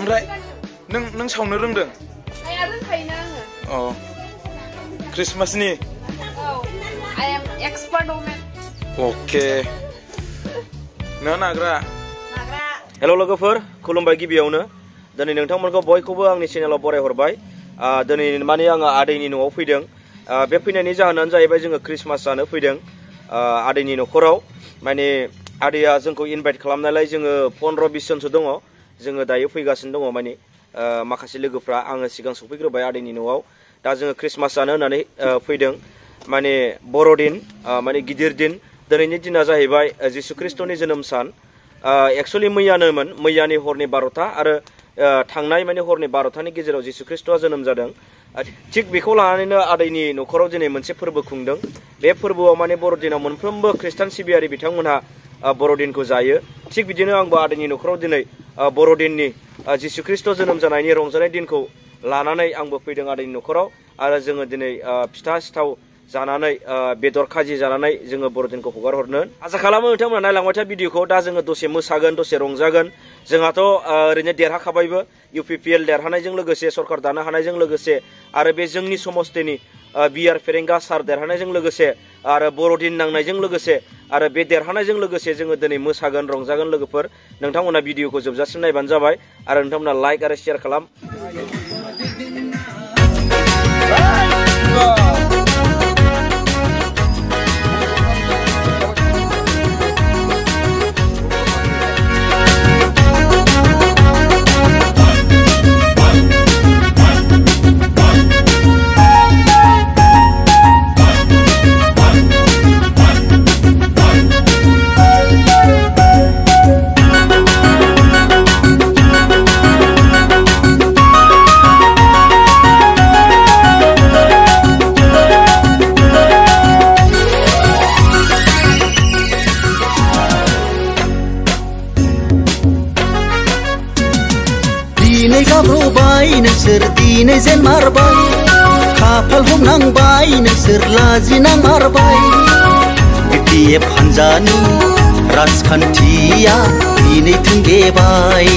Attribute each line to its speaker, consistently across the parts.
Speaker 1: ओमफ्राय नों सावनो रोंदों?
Speaker 2: रोंखायोना आङो।
Speaker 1: अ क्रिसमासनि?
Speaker 2: औ I am expert woman.
Speaker 1: अके नों नाग्रा?
Speaker 3: हेल' लोगोफोर, खुलुमबाय गिबियावनो। दिनै नोंथांमोनखौ बयखौबो आंनि चेनेलाव बरायहरबाय। दिनै माने आङो आदैनि न'आव फैदों। बे फैनायनि जाहोनानो जाहैबाय जोङो क्रिसमास जानो फैदों आदैनि न'खराव। माने आदैया जोंखौ इनभाइट खालामनायलाय जोङो 15-20 जनसो दङ। जोङो दायो फैगासिनो दङ माने माखासे लोगोफ्रा। आङो सिगां सफैग्रोबाय आदैनि न'आव। दा जोङो क्रिसमास जानो होननानै फैदों। माने बर'दिन, माने गिदिर दिन। दिनैनि दिना जाहैबाय जिसु ख्रिस्ट'नि जोनोम सान। एक्सुवेलि मैयानोमोन, मैयानि हरनि 12ता आरो थांनाय माने हरनि 12तानि गेजेराव जिसु ख्रिस्ट'आ जोनोम जादों। थिग बेखौ लानानैनो आदैनि न'खराव दिनै मोनसे फोरबो खुंदों। बे फोरबोआव माने बर'दिनाव मोनफ्रोमबो खृष्टान सिबियारि बिथांमोनहा बर'दिनखौ जायो। थिग बिदिनो आंबो आदैनि न'खराव दिनै बर'दिननि जिसु ख्रिस्ट' जोनोम जानायनि रंजानाय दिनखौ लानानै आंबो फैदों आदैनि न'खराव। आरो जोङो दिनै फिथा सिथाव जानानै बेदर खाजि जानानै जोङो बर'दिनखौ हगार हरनो आसा खालामो नोंथांमोना नायलांबाय था भिडिअखौ। दा जोङो दसे मोसागोन, दसे रंजागोन। जोंहाथ' ओरैनो देरहाखाबायबो, UPPL देरहानायजों लोगोसे सरकार दानो हानायजों लोगोसे आरो बे जोंनि समस्तिनि BR फेरेंगा सार देरहानायजों लोगोसे आरो बर'दिन नांनायजों लोगोसे आरो बे देरहानायजों लोगोसे जोङो दिनै मोसागोन, रंजागोन लोगोफोर। नोंथांमोना भिडिअखौ जोबजासिम नायबानो जाबाय आरो नोंथांमोना लाइक आरो शेयार खालाम।
Speaker 4: दिनै गाब्र'बाय नोंसोर दिनै जेन मारबाय, खाफाल हमनांबाय नोंसोर लाजिनांमारबाय। BPF हान्जानि राजखान्थिया दिनै थुंगेबाय।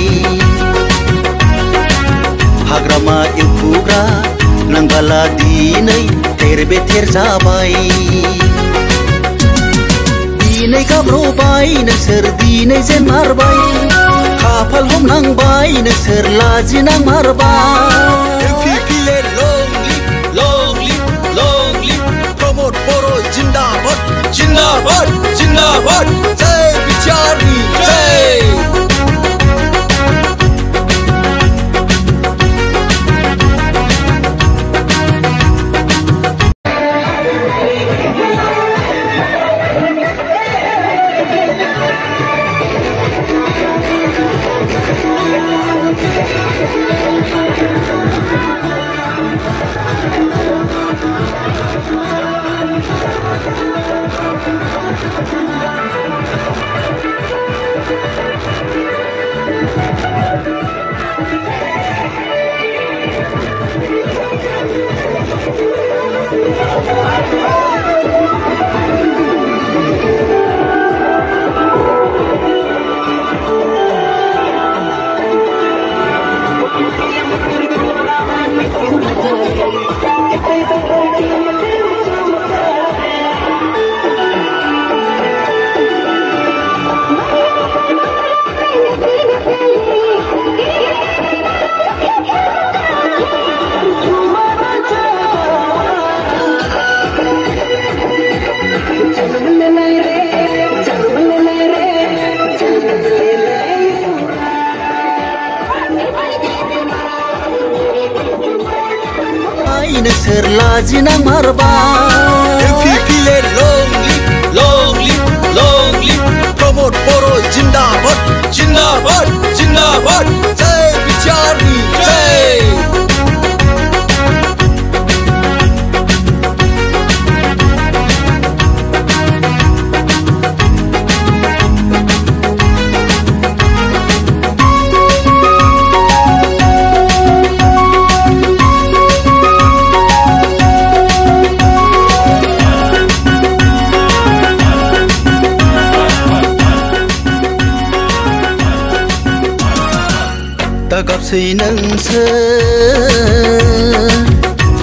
Speaker 4: हाग्रामा एवखुग्रा नांगाला दिनै थेर बेथेर जाबाय। दिनै गाब्र'बाय नोंसोर दिनै जेन मारबाय, खाफाल हमनांबाय नोंसोर लाजिनांमारबाय। UPPL long live प्रमोद बर' जिन्दाबाद जिन्दाबाद जिन्दाबाद। जय बिटिआरनि जय। नोंसोर लाजिनांमारबाय। UPPL long live प्रमोद बर' जिन्दाबाद जिन्दाबाद जिन्दाबाद। जय बिटिआरनि जय।
Speaker 5: दागाबसै नोंसोर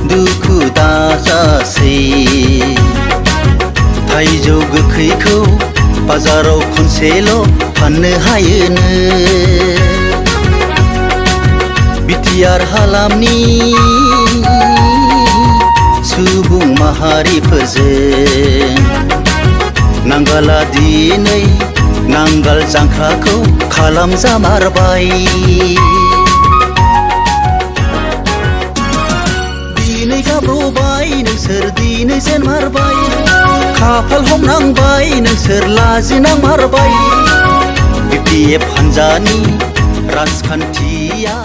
Speaker 5: दुखु दाजासै थाइजौ गोखैखौ बाजाराव खनसेल' फाननो हायोनो बिटिआर हालामनि सुबुं माहारिफोरजों नांगाला दिनै नांगाल जांख्राखौ खालामजामारबाय दिनै गाब्रबाय नोंसोर दिनै जेनमारबाय खाफाल हमनांबाय नोंसोर लाजिनांमारबाय BPF हान्जानि राजखान्थिया